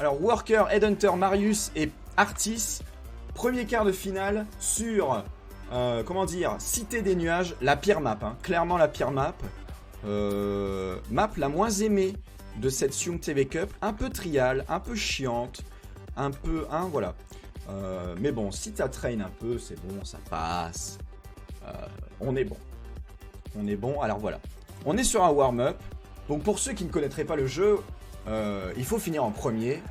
Alors, Worker, Headhunter, Marius et Artis. Premier quart de finale sur, comment dire, Cité des Nuages. La pire map, hein. Clairement la pire map. Map la moins aimée de cette Sioum TV Cup. Un peu trial, un peu chiante. Un peu, hein, voilà. Mais bon, si t'as train un peu, c'est bon, ça passe. On est bon. On est bon, alors voilà. On est sur un warm-up. Donc pour ceux qui ne connaîtraient pas le jeu, il faut finir en premier.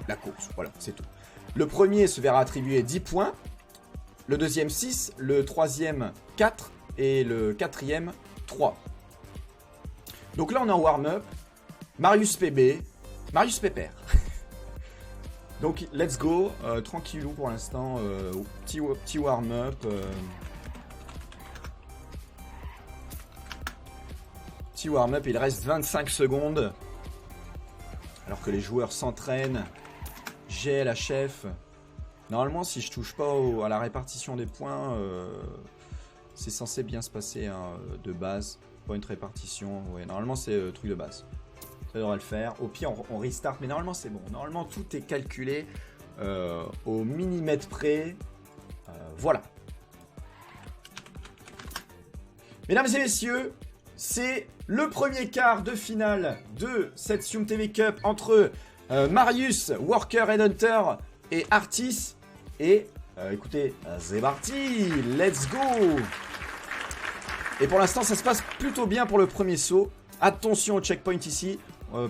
La course, voilà, c'est tout. Le premier se verra attribuer 10 points. Le deuxième 6, le troisième 4 et le quatrième 3. Donc là on est en warm-up. Marius PB, Marius Pépère. Donc let's go, tranquillou pour l'instant, petit warm-up. Petit warm-up, il reste 25 secondes. Alors que les joueurs s'entraînent. J'ai la chef. Normalement, si je touche pas à la répartition des points, c'est censé bien se passer hein, de base. Point répartition, ouais, normalement c'est truc de base. Ça devrait le faire. Au pire, on restart, mais normalement c'est bon. Normalement, tout est calculé au millimètre près. Voilà. Mesdames et messieurs, c'est le premier quart de finale de cette Sioum TV Cup entre Marius, Worker, Headhunter et Artis. Et écoutez, c'est parti, let's go. Et pour l'instant, ça se passe plutôt bien pour le premier saut. Attention au checkpoint ici.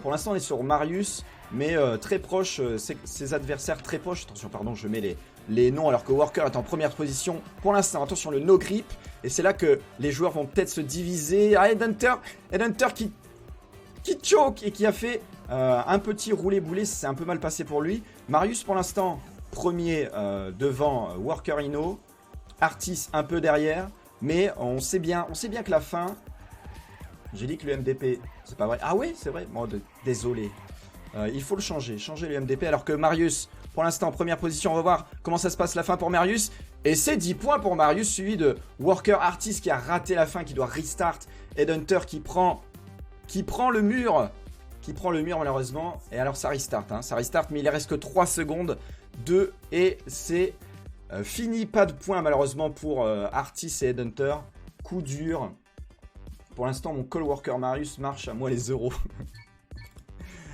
Pour l'instant, on est sur Marius, mais très proche, ses adversaires très proches. Attention, pardon, je mets les noms alors que Worker est en première position. Pour l'instant, attention, le no grip. Et c'est là que les joueurs vont peut-être se diviser. Ah, Headhunter qui choke et qui a fait un petit roulé-boulé. C'est un peu mal passé pour lui. Marius, pour l'instant, premier devant Worker Inno. Artis un peu derrière. Mais on sait bien que la fin... J'ai dit que le MDP, c'est pas vrai. Ah oui, c'est vrai. Bon, désolé. Il faut le changer. Changer le MDP. Alors que Marius, pour l'instant, en première position. On va voir comment ça se passe la fin pour Marius. Et c'est 10 points pour Marius, suivi de Worker Artis qui a raté la fin, qui doit restart. Headhunter qui prend le mur. Qui prend le mur, malheureusement. Et alors, ça restart. Hein, ça restart, mais il ne reste que 3 secondes. 2. Et c'est fini. Pas de points, malheureusement, pour Artis et Headhunter. Coup dur. Pour l'instant, mon call worker Marius marche à moi les euros.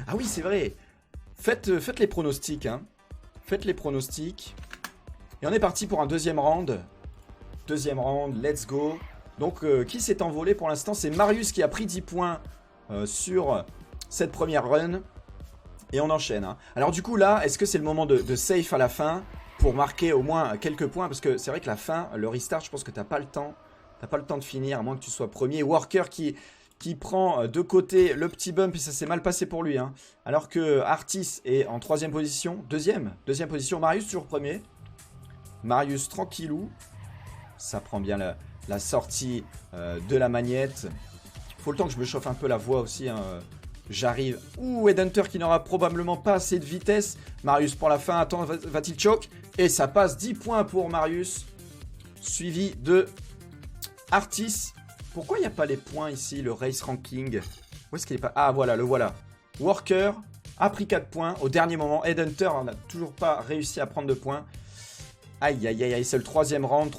Ah oui, c'est vrai. Faites les pronostics. Hein. Faites les pronostics. Et on est parti pour un deuxième round. Deuxième round, let's go. Donc, qui s'est envolé pour l'instant? C'est Marius qui a pris 10 points sur cette première run. Et on enchaîne. Hein. Alors du coup, là, est-ce que c'est le moment de safe à la fin pour marquer au moins quelques points? Parce que c'est vrai que la fin, le restart, je pense que t'as pas le temps. T'as pas le temps de finir, à moins que tu sois premier. Worker qui prend de côté le petit bump et ça s'est mal passé pour lui. Hein. Alors que Artis est en troisième position. Deuxième position. Marius toujours premier. Marius tranquillou. Ça prend bien la sortie de la magnette. Faut le temps que je me chauffe un peu la voix aussi. Hein. J'arrive. Ouh, Headhunter qui n'aura probablement pas assez de vitesse. Marius pour la fin. Attends, va-t-il choke? Et ça passe 10 points pour Marius. Suivi de... Artis, pourquoi il n'y a pas les points ici, le race ranking? Où est-ce qu'il est pas? Ah voilà, le voilà. Worker a pris 4 points au dernier moment. Headhunter n'a toujours pas réussi à prendre de points. Aïe aïe aïe aïe, c'est le troisième round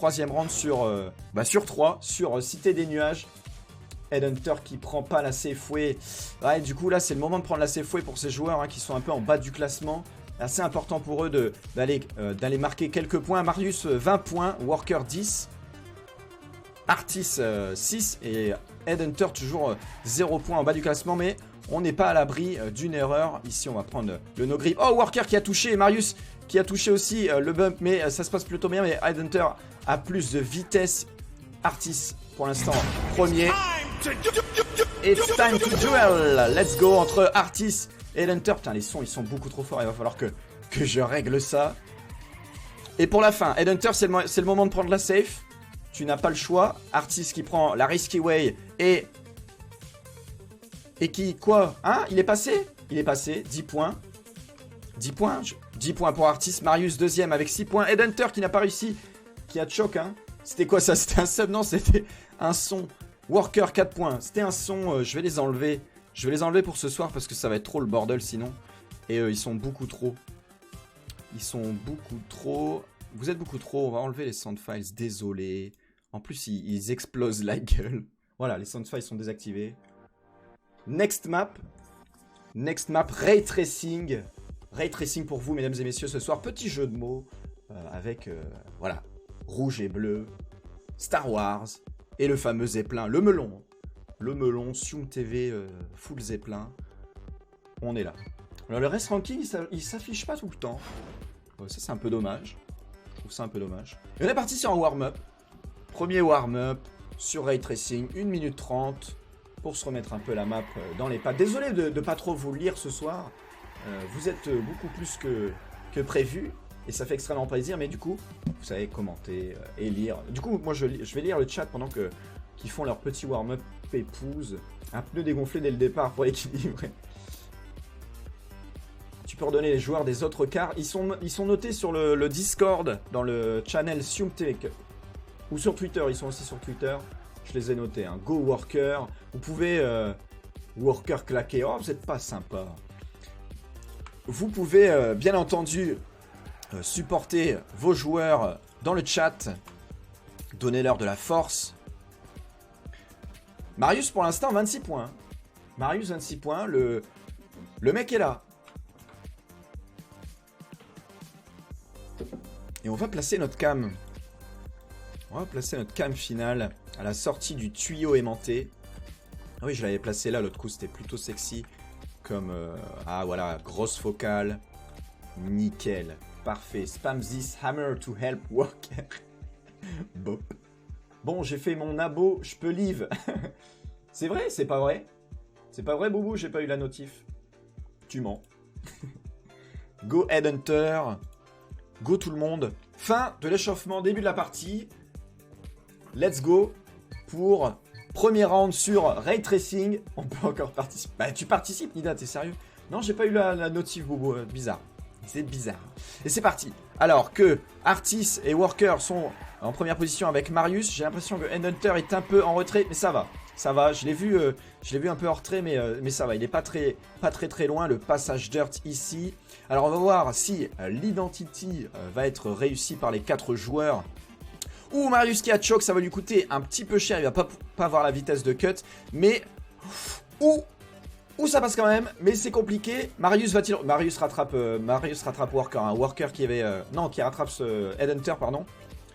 sur 3, sur Cité des Nuages. Headhunter qui prend pas la Safeway. Ouais, du coup là c'est le moment de prendre la Safeway pour ces joueurs hein, qui sont un peu en bas du classement. Assez important pour eux d'aller marquer quelques points. Marius 20 points, Worker 10. Artis 6 et Headhunter toujours 0 points en bas du classement, mais on n'est pas à l'abri d'une erreur. Ici on va prendre le no grip. Oh, Worker qui a touché, Marius qui a touché aussi le bump, mais ça se passe plutôt bien. Mais Headhunter a plus de vitesse. Artis pour l'instant premier. It's time to duel. Let's go entre Artis et Headhunter. Putain, les sons ils sont beaucoup trop forts, il va falloir que je règle ça. Et pour la fin, Headhunter c'est le moment de prendre la safe. Tu n'as pas le choix. Artis qui prend la risky way et qui, quoi? Hein? Il est passé? Il est passé. 10 points. 10 points. 10 points pour Artis. Marius deuxième avec 6 points. Headhunter qui n'a pas réussi. Qui a choc, hein? C'était quoi ça? C'était un sub? Non, c'était un son. Worker 4 points. C'était un son. Je vais les enlever. Je vais les enlever pour ce soir parce que ça va être trop le bordel sinon. Et ils sont beaucoup trop. Ils sont beaucoup trop. Vous êtes beaucoup trop. On va enlever les sound files. Désolé. En plus, ils explosent la gueule. Voilà, les sound files sont désactivés. Next map. Next map, Ray Tracing. Ray Tracing pour vous, mesdames et messieurs, ce soir. Petit jeu de mots avec, voilà, rouge et bleu, Star Wars et le fameux Zeppelin, le melon. Le melon, Sium TV, full Zeppelin. On est là. Alors le reste ranking, il s'affiche pas tout le temps. Ça, c'est un peu dommage. Je trouve ça un peu dommage. Et on est parti sur un warm-up. Premier warm-up sur Ray Tracing, 1 minute 30. Pour se remettre un peu la map dans les pattes. Désolé de ne pas trop vous lire ce soir. Vous êtes beaucoup plus que prévu. Et ça fait extrêmement plaisir. Mais du coup, vous savez commenter et lire. Du coup, moi, je vais lire le chat pendant qu'ils font leur petit warm-up pépouze. Un pneu dégonflé dès le départ pour équilibrer. Tu peux redonner les joueurs des autres quarts. Ils sont notés sur le Discord, dans le channel Sium TV Cup. Ou sur Twitter. Ils sont aussi sur Twitter. Je les ai notés, hein. Go Worker. Vous pouvez... Worker claquer. Oh, vous n'êtes pas sympa. Vous pouvez, bien entendu, supporter vos joueurs dans le chat. Donnez-leur de la force. Marius, pour l'instant, 26 points. Marius, 26 points. Le mec est là. Et on va placer notre cam. On va placer notre cam finale à la sortie du tuyau aimanté. Ah oui, je l'avais placé là, l'autre coup, c'était plutôt sexy. Comme, ah voilà, grosse focale. Nickel, parfait. Spam this hammer to help Worker. Bop. Bon, j'ai fait mon abo, je peux leave. C'est vrai, c'est pas vrai? C'est pas vrai, Boubou, j'ai pas eu la notif. Tu mens. Go Headhunter. Go tout le monde. Fin de l'échauffement, début de la partie. Let's go pour premier round sur Ray Tracing. On peut encore participer. Bah, tu participes, Nida, t'es sérieux? Non, j'ai pas eu la notif, Bobo. Bizarre. C'est bizarre. Et c'est parti. Alors que Artis et Worker sont en première position avec Marius, j'ai l'impression que Headhunter est un peu en retrait, mais ça va. Ça va, je l'ai vu un peu en retrait, mais ça va. Il n'est pas très loin, le passage dirt ici. Alors on va voir si l'identity va être réussi par les 4 joueurs. Ou Marius qui a choc, ça va lui coûter un petit peu cher, il va pas avoir la vitesse de cut, mais ou ça passe quand même, mais c'est compliqué. Marius rattrape Worker, hein. Worker qui rattrape ce Headhunter, pardon.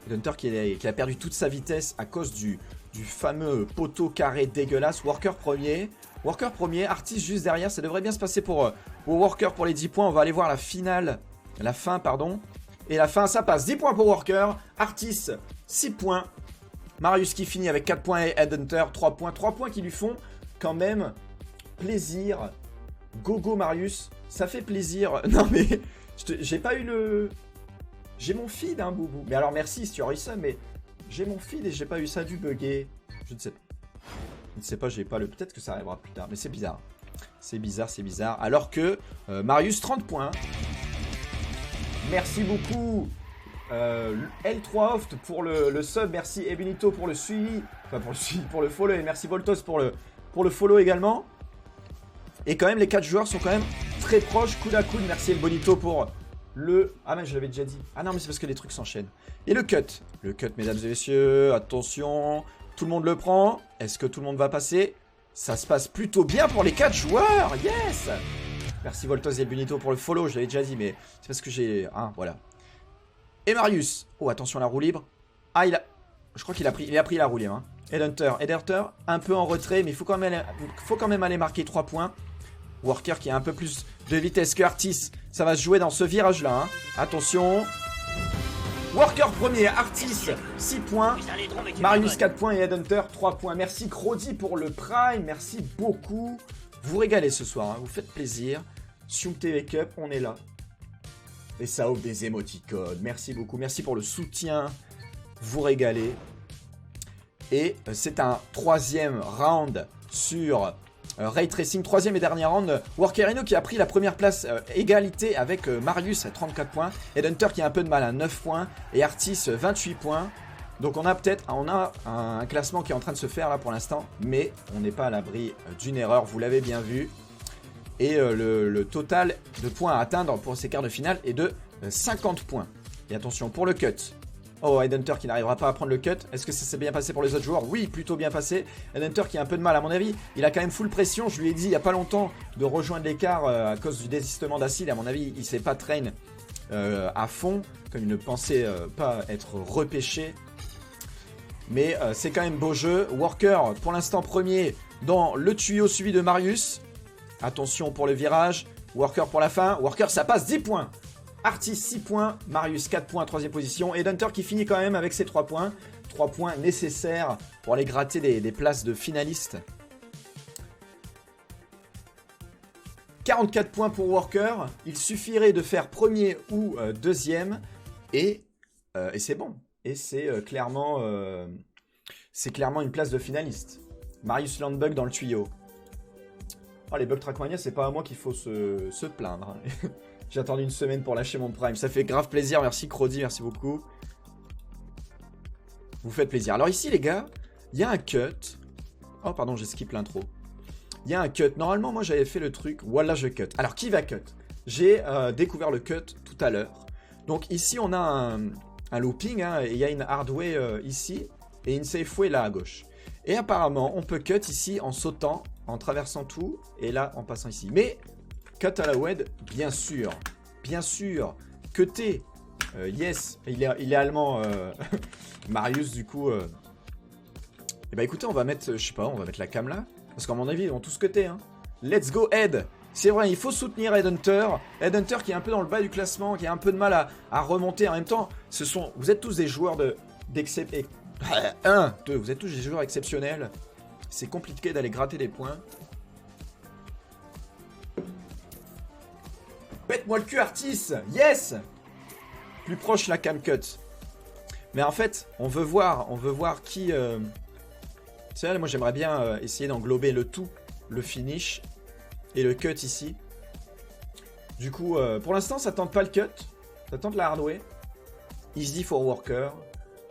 Headhunter qui a perdu toute sa vitesse à cause du fameux poteau carré dégueulasse. Worker premier, Artis juste derrière, ça devrait bien se passer pour Worker pour les 10 points. On va aller voir la fin, pardon. Et la fin, ça passe. 10 points pour Worker. Artis, 6 points. Marius qui finit avec 4 points et Headhunter, 3 points. 3 points qui lui font quand même plaisir. Go Marius, ça fait plaisir. Non mais, j'ai pas eu le... J'ai mon feed, hein, Boubou. Mais alors merci si tu as eu ça, mais j'ai mon feed et j'ai pas eu ça du bugger. Je ne sais pas, j'ai pas le... Peut-être que ça arrivera plus tard, mais c'est bizarre. C'est bizarre. Alors que Marius, 30 points. Merci beaucoup L3 Oft pour le sub, merci Ebunito pour le suivi, enfin pour le follow, et merci Voltos pour le follow également. Et quand même les 4 joueurs sont quand même très proches, coude à coude. Merci Ebunito pour le... Ah mais je l'avais déjà dit. Ah non mais c'est parce que les trucs s'enchaînent. Et le cut, mesdames et messieurs, attention, tout le monde le prend. Est-ce que tout le monde va passer? Ça se passe plutôt bien pour les 4 joueurs, yes. Merci Voltos et Bunito pour le follow, je l'avais déjà dit, mais c'est parce que j'ai... Hein, voilà. Et Marius. Oh, attention à la roue libre. Ah, je crois qu'il a pris la roue libre. Hein. Headhunter, un peu en retrait, mais il faut quand même aller marquer 3 points. Worker qui a un peu plus de vitesse que Artis. Ça va se jouer dans ce virage-là. Hein. Attention. Worker premier, Artis, 6 points. Marius, 4 points et Headhunter, 3 points. Merci Crody pour le Prime, merci beaucoup. Vous régalez ce soir, hein, vous faites plaisir. Sium TV Cup, on est là. Et ça ouvre des émoticônes. Merci beaucoup, merci pour le soutien. Vous régalez. Et c'est un 3e round sur Ray Tracing. 3e et dernier round. Workerino qui a pris la première place, égalité avec Marius à 34 points. Headhunter qui a un peu de mal à 9 points. Et Artis, 28 points. Donc on a peut-être un classement qui est en train de se faire là pour l'instant, mais on n'est pas à l'abri d'une erreur, vous l'avez bien vu. Et le total de points à atteindre pour ces quarts de finale est de 50 points. Et attention pour le cut. Oh, Headhunter qui n'arrivera pas à prendre le cut. Est-ce que ça s'est bien passé pour les autres joueurs? Oui, plutôt bien passé. Headhunter qui a un peu de mal à mon avis. Il a quand même full pression. Je lui ai dit il n'y a pas longtemps de rejoindre l'écart à cause du désistement d'Acil. À mon avis, il ne s'est pas train à fond, comme il ne pensait pas être repêché. Mais c'est quand même beau jeu. Worker, pour l'instant, premier dans le tuyau suivi de Marius. Attention pour le virage. Worker pour la fin. Worker, ça passe 10 points. Artis 6 points. Marius 4 points, 3ème position. Et Headhunter qui finit quand même avec ses 3 points. 3 points nécessaires pour aller gratter des places de finalistes. 44 points pour Worker. Il suffirait de faire premier ou deuxième. Et c'est bon. Et c'est clairement une place de finaliste. Marius Landbug dans le tuyau. Oh, les bugs Trackmania, c'est pas à moi qu'il faut se plaindre. J'ai attendu une semaine pour lâcher mon prime. Ça fait grave plaisir. Merci Crody, merci beaucoup. Vous faites plaisir. Alors ici, les gars, il y a un cut. Oh, pardon, j'ai skip l'intro. Il y a un cut. Normalement, moi, j'avais fait le truc. Voilà, je cut. Alors, qui va cut? J'ai découvert le cut tout à l'heure. Donc ici, on a un looping. Hein, et il y a une hardway ici. Et une safeway là à gauche. Et apparemment, on peut cut ici en sautant, en traversant tout. Et là, en passant ici. Mais... cut à la WED, bien sûr. Bien sûr. Cuté. Yes. Il est allemand. Marius, du coup. Eh ben écoutez, on va mettre, je sais pas, on va mettre la cam là. Parce qu'à mon avis, ils vont tous cuter. Hein. Let's go, Ed. C'est vrai, il faut soutenir Headhunter. Headhunter qui est un peu dans le bas du classement, qui a un peu de mal à remonter. En même temps, vous êtes tous des joueurs d'exception. 1, 2, vous êtes tous des joueurs exceptionnels. C'est compliqué d'aller gratter des points. Pète-moi le cul, Artis. Yes. Plus proche la cam cut. Mais en fait, on veut voir qui... C'est vrai, moi j'aimerais bien essayer d'englober le tout, le finish et le cut ici. Du coup, pour l'instant, ça tente pas le cut. Ça tente la hardway. Easy for worker.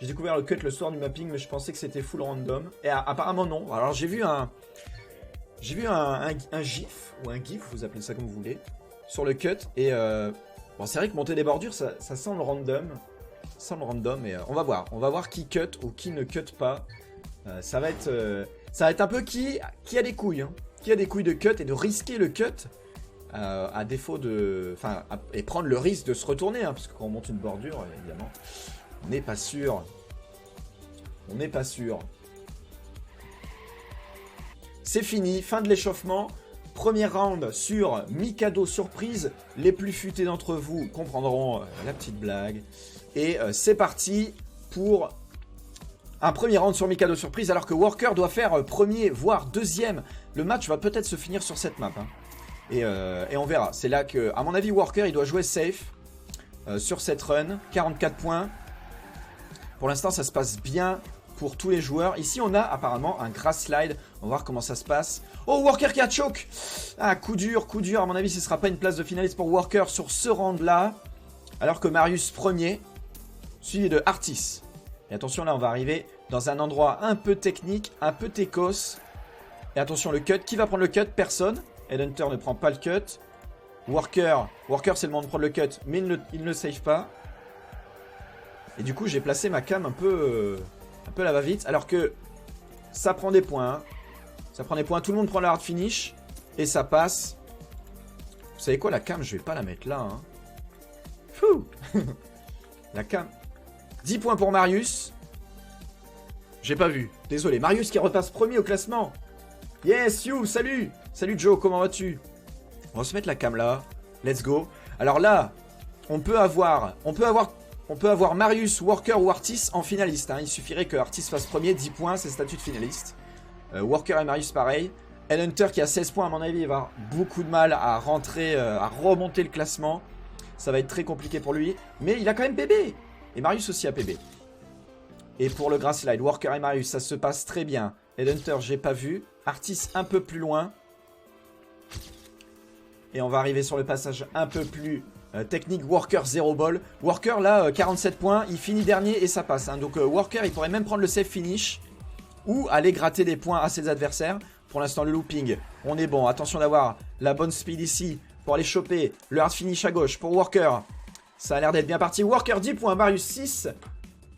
J'ai découvert le cut le soir du mapping, mais je pensais que c'était full random. Et apparemment non. Alors j'ai vu un gif, ou un gif, vous appelez ça comme vous voulez, sur le cut. Et bon, c'est vrai que monter des bordures, ça semble random. Ça semble random, mais on va voir. On va voir qui cut ou qui ne cut pas. Ça va être un peu qui a des couilles. Hein. Qui a des couilles de cut et de risquer le cut. À défaut de... Enfin, et prendre le risque de se retourner. Hein, parce que quand on monte une bordure, évidemment, on n'est pas sûr. On n'est pas sûr. C'est fini. Fin de l'échauffement. Premier round sur Mikado Surprise. Les plus futés d'entre vous comprendront la petite blague. Et c'est parti pour un premier round sur Mikado Surprise. Alors que Worker doit faire premier, voire deuxième. Le match va peut-être se finir sur cette map. Hein. Et on verra. C'est là que, à mon avis, Worker, il doit jouer safe sur cette run. 44 points. Pour l'instant, ça se passe bien pour tous les joueurs. Ici, on a apparemment un grass slide. On va voir comment ça se passe. Oh, Worker qui a choke. Ah, coup dur, coup dur. À mon avis, ce ne sera pas une place de finaliste pour Worker sur ce round-là. Alors que Marius premier, suivi de Artis. Et attention, là, on va arriver dans un endroit un peu technique, un peu techos. Et attention, le cut. Qui va prendre le cut? Personne. Headhunter ne prend pas le cut. Worker, c'est le moment de prendre le cut, mais il ne le save pas. Et du coup, j'ai placé ma cam un peu à la va-vite. Alors que ça prend des points. Hein. Ça prend des points. Tout le monde prend la hard finish. Et ça passe. Vous savez quoi, la cam, je vais pas la mettre là. Hein. Fou. La cam. 10 points pour Marius. J'ai pas vu. Désolé. Marius qui repasse premier au classement. Yes, you, salut. Salut Joe, comment vas-tu? On va se mettre la cam là. Let's go. Alors là, on peut avoir Marius, Worker ou Artis en finaliste. Hein. Il suffirait que Artis fasse premier, 10 points, c'est statut de finaliste. Worker et Marius pareil. Headhunter qui a 16 points, à mon avis, il va avoir beaucoup de mal à rentrer, à remonter le classement. Ça va être très compliqué pour lui. Mais il a quand même PB. Et Marius aussi a PB. Et pour le grass slide, Worker et Marius, ça se passe très bien. Headhunter, j'ai pas vu. Artis un peu plus loin. Et on va arriver sur le passage un peu plus Technique Worker 0 ball. Worker là 47 points, il finit dernier et ça passe. Hein. Donc Worker il pourrait même prendre le safe finish ou aller gratter des points à ses adversaires. Pour l'instant le looping, on est bon. Attention d'avoir la bonne speed ici pour aller choper le hard finish à gauche pour Worker. Ça a l'air d'être bien parti. Worker 10 points, Marius 6.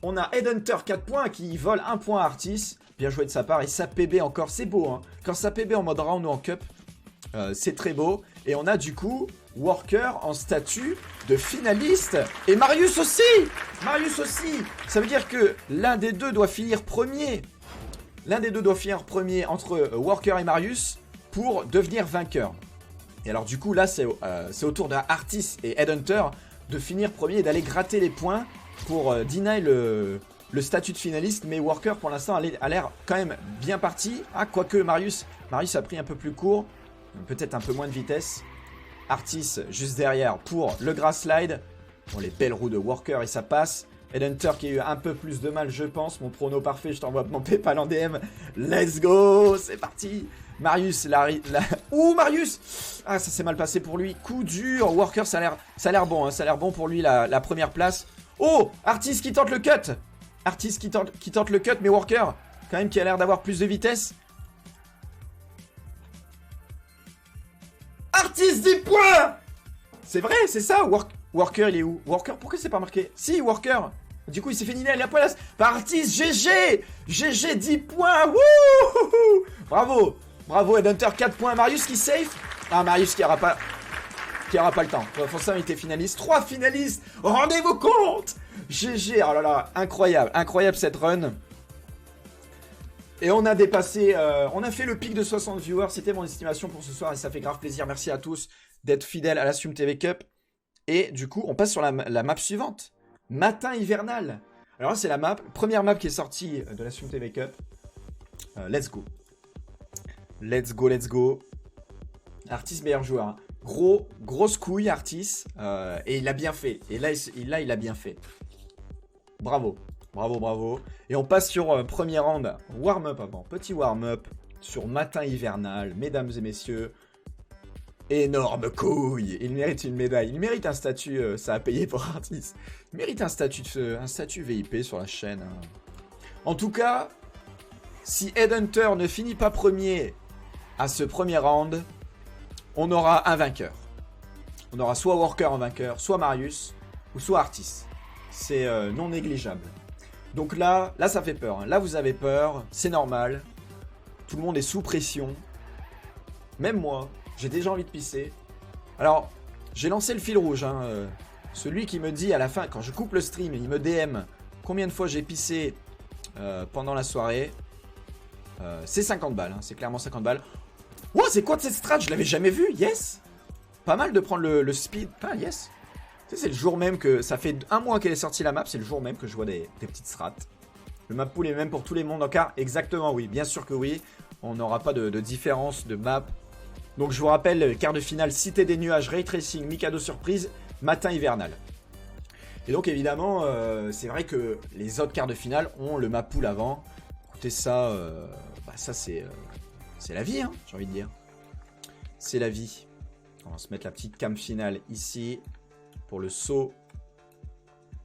On a Headhunter 4 points qui vole 1 point à Artis. Bien joué de sa part et sa PB encore, c'est beau. Hein. Quand sa PB en mode round ou en cup, c'est très beau. Et on a du coup Worker en statut de finaliste. Et Marius aussi. Marius aussi. Ça veut dire que l'un des deux doit finir premier. L'un des deux doit finir premier entre Worker et Marius pour devenir vainqueur. Et alors du coup là c'est au tour de Artis et Headhunter de finir premier et d'aller gratter les points pour deny le statut de finaliste. Mais Worker pour l'instant a l'air quand même bien parti. Ah, quoique Marius a pris un peu plus court. Peut-être un peu moins de vitesse. Artis juste derrière pour le grass slide. Bon, les belles roues de Worker et ça passe. Headhunter qui a eu un peu plus de mal je pense. Mon prono parfait, je t'envoie mon PayPal en DM. Let's go, c'est parti. Marius, ouh Marius. Ah, ça s'est mal passé pour lui. Coup dur. Worker, ça a l'air bon. Hein. Ça a l'air bon pour lui la première place. Oh, Artis qui tente le cut. Artis qui tente le cut, mais Worker, quand même, qui a l'air d'avoir plus de vitesse. Artis 10 points. C'est vrai, c'est ça. Worker, il est où? Worker, pourquoi c'est pas marqué? Si, Worker. Du coup, il s'est fait niner à la place par Artis. GG. GG 10 points. Wouh. Bravo. Bravo, Headhunter 4 points. Marius qui safe. Ah, Marius qui aura pas le temps. Forcément, il était finaliste. 3 finalistes. Rendez-vous compte. GG. Oh là là, incroyable. Incroyable cette run. Et on a dépassé, on a fait le pic de 60 viewers. C'était mon estimation pour ce soir et ça fait grave plaisir. Merci à tous d'être fidèles à la Sium TV Cup. Et du coup, on passe sur la map suivante. Matin hivernal. Alors là, c'est la première map qui est sortie de la Sium TV Cup. Let's go. Let's go, let's go. Artis meilleur joueur. Hein. Grosse couille Artis. Et il a bien fait. Et là, il a bien fait. Bravo. Bravo, bravo. Et on passe sur premier round. Warm-up avant. Petit warm-up sur matin hivernal. Mesdames et messieurs. Énorme couille. Il mérite une médaille. Il mérite un statut. Ça a payé pour Artis. Il mérite un statut VIP sur la chaîne. Hein. En tout cas, si Headhunter ne finit pas premier à ce premier round, on aura un vainqueur. On aura soit Worker en vainqueur, soit Marius, ou soit Artis. C'est non négligeable. Donc là, ça fait peur. Hein. Là, vous avez peur. C'est normal. Tout le monde est sous pression. Même moi, j'ai déjà envie de pisser. Alors, j'ai lancé le fil rouge. Hein. Celui qui me dit à la fin, quand je coupe le stream, il me DM combien de fois j'ai pissé pendant la soirée. C'est 50 balles. Hein. C'est clairement 50 balles. Wow, c'est quoi de cette strat? Je l'avais jamais vu. Yes. Pas mal de prendre le speed. Ah, yes. C'est le jour même que... Ça fait un mois qu'elle est sortie la map. C'est le jour même que je vois des petites strats. Le map pool est même pour tous les mondes en quart. Exactement, oui. Bien sûr que oui. On n'aura pas de différence de map. Donc je vous rappelle, quart de finale, Cité des Nuages, Ray Tracing, Mikado Surprise, Matin Hivernal. Et donc évidemment, c'est vrai que les autres quarts de finale ont le map pool avant. Écoutez, ça, ça c'est la vie, hein, j'ai envie de dire. C'est la vie. On va se mettre la petite cam finale ici. Pour le saut.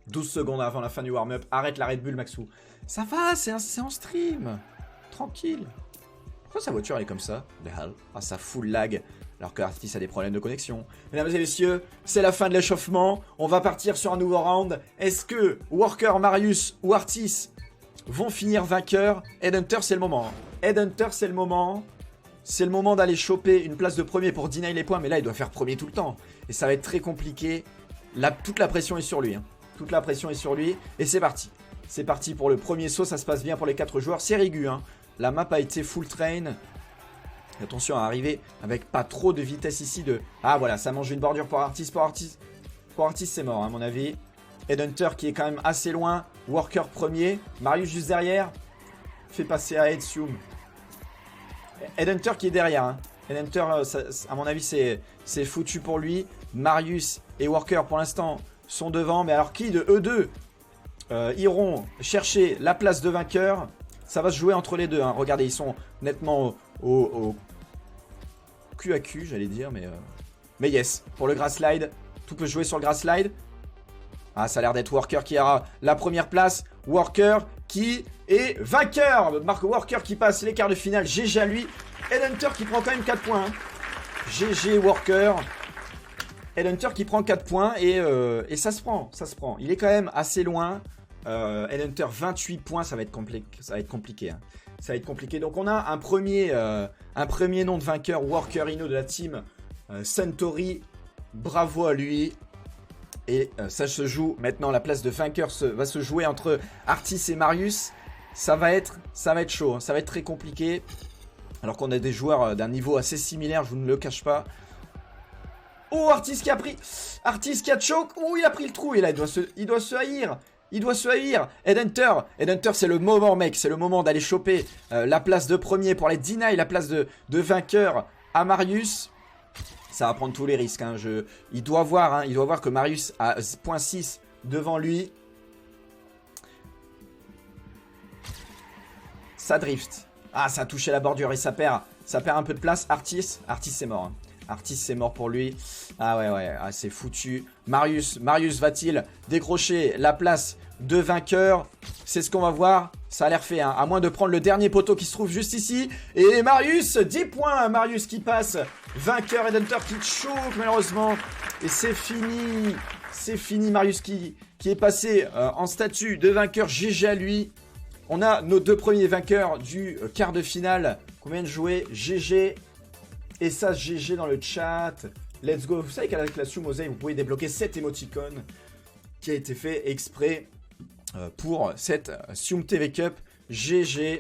12 secondes avant la fin du warm-up. Arrête la Red Bull, Maxou. Ça va, c'est en stream. Tranquille. Pourquoi sa voiture elle est comme ça? The hell. Ah, ça full lag. Alors que Artis a des problèmes de connexion. Mesdames et messieurs, c'est la fin de l'échauffement. On va partir sur un nouveau round. Est-ce que Worker, Marius ou Artis vont finir vainqueurs? Headhunter, c'est le moment. Headhunter, c'est le moment. C'est le moment d'aller choper une place de premier pour deny les points. Mais là, il doit faire premier tout le temps. Et ça va être très compliqué. Toute la pression est sur lui. Hein. Toute la pression est sur lui. Et c'est parti. C'est parti pour le premier saut. Ça se passe bien pour les 4 joueurs. C'est régu. Hein. La map a été full train. Attention à arriver avec pas trop de vitesse ici. Ah voilà, ça mange une bordure pour Artis. Pour Artis, c'est mort à mon avis. Headhunter qui est quand même assez loin. Worker premier. Marius juste derrière. Fait passer à Sium. Headhunter qui est derrière. Hein. Headhunter, à mon avis, c'est foutu pour lui. Marius et Worker, pour l'instant, sont devant. Mais alors, qui de eux deux iront chercher la place de vainqueur? Ça va se jouer entre les deux. Hein. Regardez, ils sont nettement au cul à cul, j'allais dire. Mais yes, pour le grass slide, Tout peut jouer sur le grass slide. Ah, ça a l'air d'être Worker qui aura la première place. Worker qui est vainqueur. Mark Worker qui passe les quarts de finale. GG à lui. Headhunter qui prend quand même 4 points. Hein. GG Worker. Headhunter qui prend 4 points et ça se prend. Il est quand même assez loin. Headhunter 28 points, ça va être compliqué. Hein. Ça va être compliqué. Donc on a un premier nom de vainqueur, Worker Ino de la team Centauri. Bravo à lui. Et ça se joue maintenant, la place de vainqueur va se jouer entre Artis et Marius. Ça va être chaud, hein. Ça va être très compliqué. Alors qu'on a des joueurs d'un niveau assez similaire, je vous ne le cache pas. Oh, Artis qui a choke. Oh, il a pris le trou et là il doit se haïr. Il doit se haïr. Headhunter, c'est le moment, mec. C'est le moment d'aller choper la place de premier pour aller deny la place de vainqueur à Marius. Ça va prendre tous les risques. Hein. Il doit voir que Marius a 0.6 devant lui. Ça drift. Ah, ça a touché la bordure et ça perd un peu de place. Artis, c'est mort. Hein. Artis, c'est mort pour lui. Ah ouais, ah, c'est foutu. Marius va-t-il décrocher la place de vainqueur? C'est ce qu'on va voir. Ça a l'air fait, hein, à moins de prendre le dernier poteau qui se trouve juste ici. Et Marius, 10 points. Marius qui passe. Vainqueur, Headhunter qui choke malheureusement. Et c'est fini. C'est fini. Marius qui est passé en statut de vainqueur. GG à lui. On a nos deux premiers vainqueurs du quart de finale. Combien de joués? GG. Et ça, GG dans le chat. Let's go. Vous savez qu'avec la Sumo Zay, vous pouvez débloquer cette émoticône qui a été fait exprès pour cette Sium TV Cup. GG.